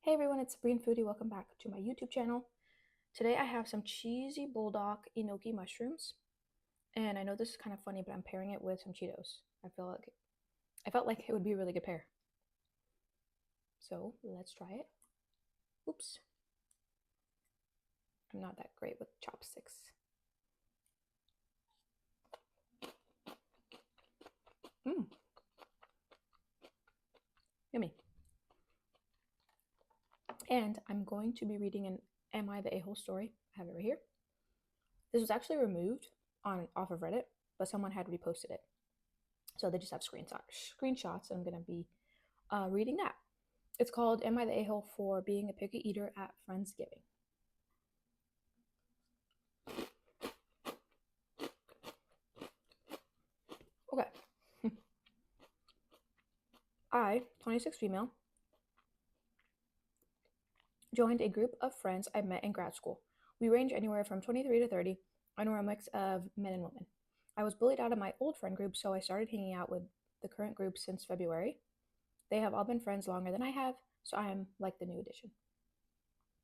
Hey everyone, it's Sabrine Foodie. Welcome back to my YouTube channel. Today I have some cheesy bulldog enoki mushrooms, and I know this is kind of funny, but I'm pairing it with some Cheetos. I felt like it would be a really good pair. So let's try it. Oops, I'm not that great with chopsticks. Mmm, yummy. And I'm going to be reading an Am I the A-hole story. I have it right here. This was actually removed off of Reddit, but someone had reposted it. So they just have screenshots, and I'm going to be reading that. It's called Am I the A-hole for being a picky eater at Friendsgiving? Okay. I, 26 female, joined a group of friends I met in grad school. We range anywhere from 23 to 30, and we're a mix of men and women. I was bullied out of my old friend group, so I started hanging out with the current group since February. They have all been friends longer than I have, so I am like the new addition.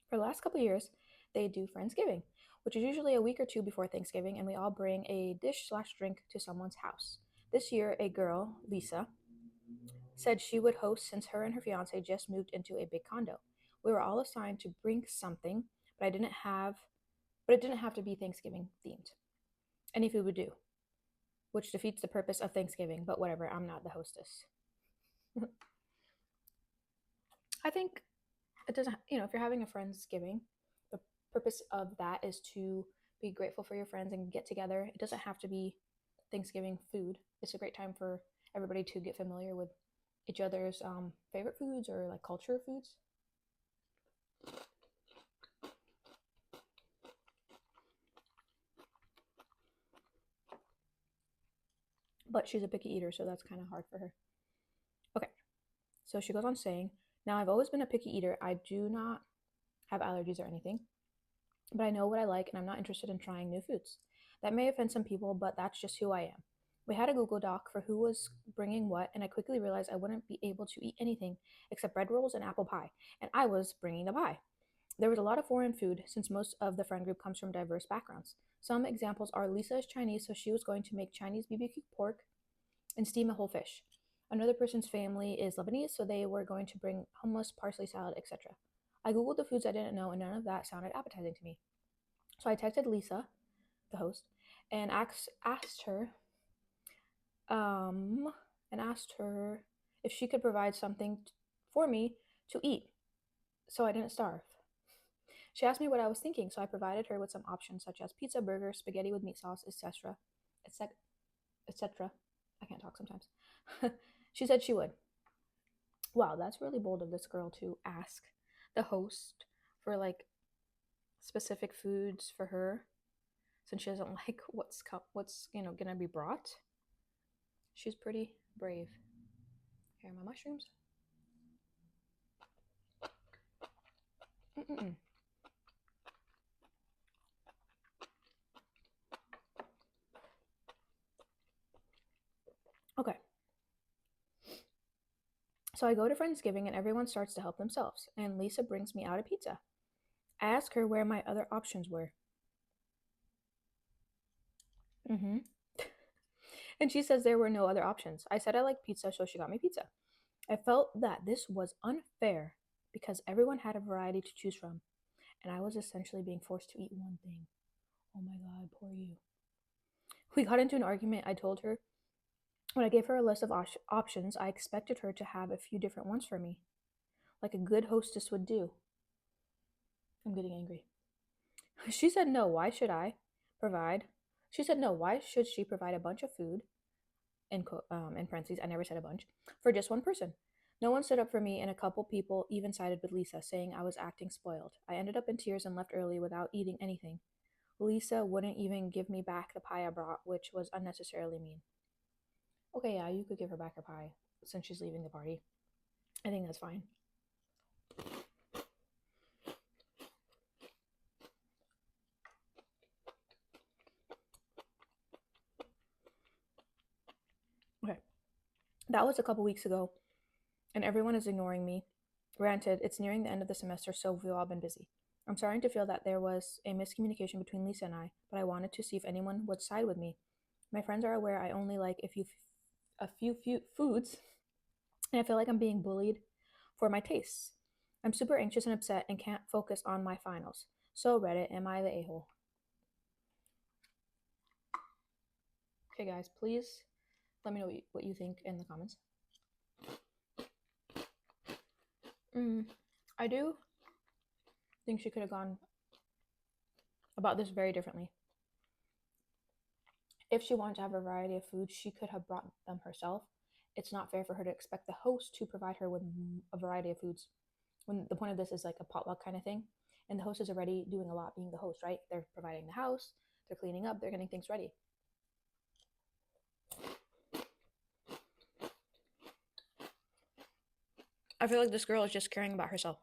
For the last couple of years, they do Friendsgiving, which is usually a week or two before Thanksgiving, and we all bring a dish/drink to someone's house. This year, a girl, Lisa, said she would host since her and her fiance just moved into a big condo. We were all assigned to bring something, but it didn't have to be Thanksgiving themed. Any food would do, which defeats the purpose of Thanksgiving, but whatever, I'm not the hostess. I think it doesn't, if you're having a Friendsgiving, the purpose of that is to be grateful for your friends and get together. It doesn't have to be Thanksgiving food. It's a great time for everybody to get familiar with each other's favorite foods or like culture foods. But she's a picky eater, so that's kind of hard for her. Okay, so she goes on saying, now I've always been a picky eater. I do not have allergies or anything, but I know what I like and I'm not interested in trying new foods. That may offend some people, but that's just who I am. We had a Google Doc for who was bringing what, and I quickly realized I wouldn't be able to eat anything except bread rolls and apple pie, and I was bringing the pie. There was a lot of foreign food since most of the friend group comes from diverse backgrounds. Some examples are Lisa is Chinese, so she was going to make Chinese BBQ pork and steam a whole fish. Another person's family is Lebanese, so they were going to bring hummus, parsley salad, etc. I googled the foods I didn't know, and none of that sounded appetizing to me. So I texted Lisa, the host, and asked her if she could provide something for me to eat so I didn't starve. She asked me what I was thinking, so I provided her with some options such as pizza, burger, spaghetti with meat sauce, etc. etc. I can't talk sometimes. She said she would. Wow, that's really bold of this girl to ask the host for like specific foods for her since she doesn't like what's gonna be brought. She's pretty brave. Here are my mushrooms. Mm-mm-mm. Okay. So I go to Friendsgiving and everyone starts to help themselves, and Lisa brings me out a pizza. I ask her where my other options were. Mm-hmm. And she says there were no other options. I said I like pizza, so she got me pizza. I felt that this was unfair because everyone had a variety to choose from, and I was essentially being forced to eat one thing. Oh my god, poor you. We got into an argument. I told her when I gave her a list of options, I expected her to have a few different ones for me, like a good hostess would do. I'm getting angry. She said no, why should I provide? She said no, why should she provide a bunch of food, in parentheses, I never said a bunch, for just one person? No one stood up for me, and a couple people even sided with Lisa, saying I was acting spoiled. I ended up in tears and left early without eating anything. Lisa wouldn't even give me back the pie I brought, which was unnecessarily mean. Okay, yeah, you could give her back her pie since she's leaving the party. I think that's fine. Okay, that was a couple weeks ago, and everyone is ignoring me. Granted, it's nearing the end of the semester, so we've all been busy. I'm starting to feel that there was a miscommunication between Lisa and I, but I wanted to see if anyone would side with me. My friends are aware I only like a few foods, and I feel like I'm being bullied for my tastes. I'm super anxious and upset and can't focus on my finals. So, Reddit, am I the a hole? Okay, guys, please let me know what you think in the comments. I do think she could have gone about this very differently. If she wanted to have a variety of foods, she could have brought them herself. It's not fair for her to expect the host to provide her with a variety of foods when the point of this is like a potluck kind of thing. And the host is already doing a lot being the host, right? They're providing the house, they're cleaning up, they're getting things ready. I feel like this girl is just caring about herself.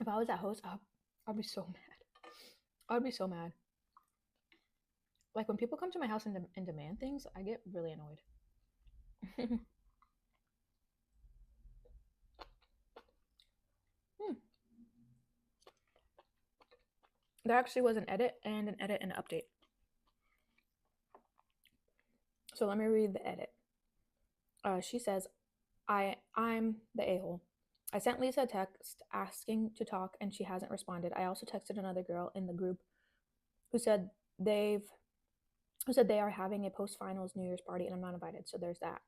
If I was that host, I'd be so mad. I'd be so mad. Like when people come to my house and demand things, I get really annoyed. There actually was an edit and an update. So let me read the edit. She says, I'm the a-hole. I sent Lisa a text asking to talk and she hasn't responded. I also texted another girl in the group who said they are having a post-finals New Year's party and I'm not invited. So there's that.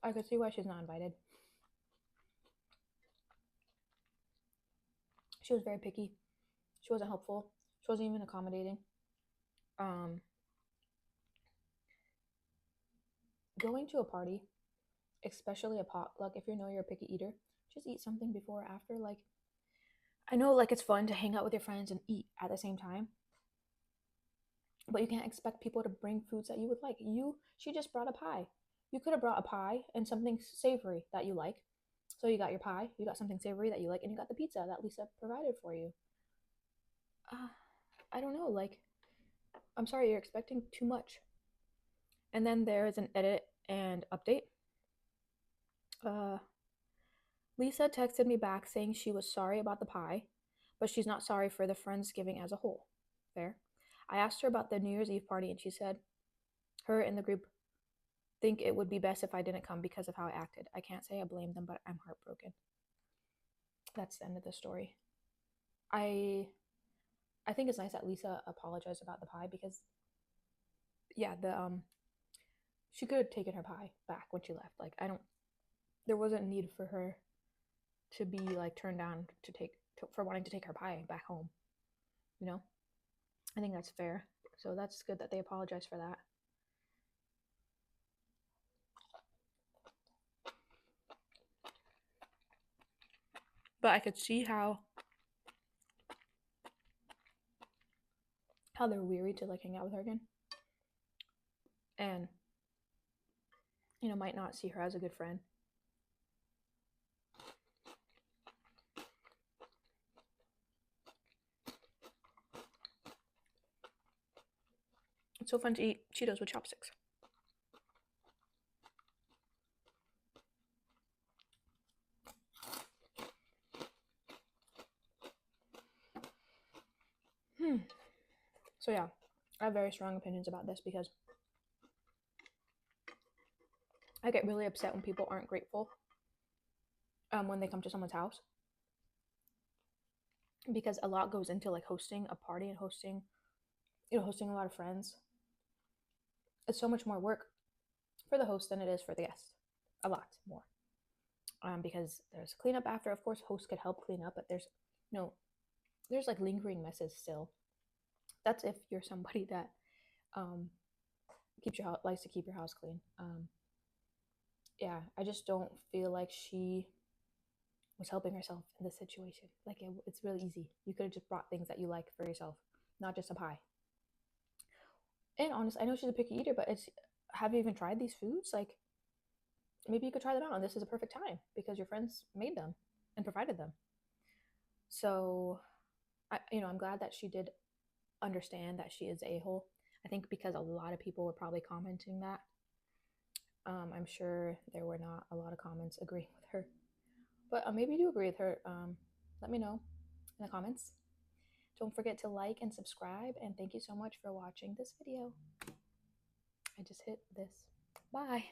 I could see why she's not invited. She was very picky. She wasn't helpful. She wasn't even accommodating. Going to a party, especially a potluck, if you know you're a picky eater, just eat something before or after. Like, I know like it's fun to hang out with your friends and eat at the same time, but you can't expect people to bring foods that you would like. She just brought a pie. You could have brought a pie and something savory that you like. So you got your pie, you got something savory that you like, and you got the pizza that Lisa provided for you. I don't know, like, I'm sorry, you're expecting too much. And then there is an edit and update. Lisa texted me back saying she was sorry about the pie, but she's not sorry for the Friendsgiving as a whole. Fair. I asked her about the New Year's Eve party, and she said her and the group think it would be best if I didn't come because of how I acted. I can't say I blame them, but I'm heartbroken. That's the end of the story. I think it's nice that Lisa apologized about the pie because, yeah, she could have taken her pie back when she left. Like, there wasn't need for her to be like turned down for wanting to take her pie back home. You know, I think that's fair. So that's good that they apologized for that. But I could see how they're weary to like hang out with her again, and might not see her as a good friend. It's so fun to eat Cheetos with chopsticks. So yeah, I have very strong opinions about this because I get really upset when people aren't grateful when they come to someone's house, because a lot goes into like hosting a party and hosting a lot of friends. It's so much more work for the host than it is for the guest. A lot more. Because there's cleanup after. Of course, hosts could help clean up, but there's like lingering messes still. That's if you're somebody that likes to keep your house clean. Yeah, I just don't feel like she was helping herself in this situation. Like it's really easy. You could have just brought things that you like for yourself, not just a pie. And honestly, I know she's a picky eater, but have you even tried these foods? Like, maybe you could try them out, and this is a perfect time because your friends made them and provided them. So, I'm glad that she did understand that she is a hole. I think because a lot of people were probably commenting that. I'm sure there were not a lot of comments agreeing with her, but maybe you do agree with her. Let me know in the comments. Don't forget to like and subscribe, and thank you so much for watching this video. I just hit this. Bye.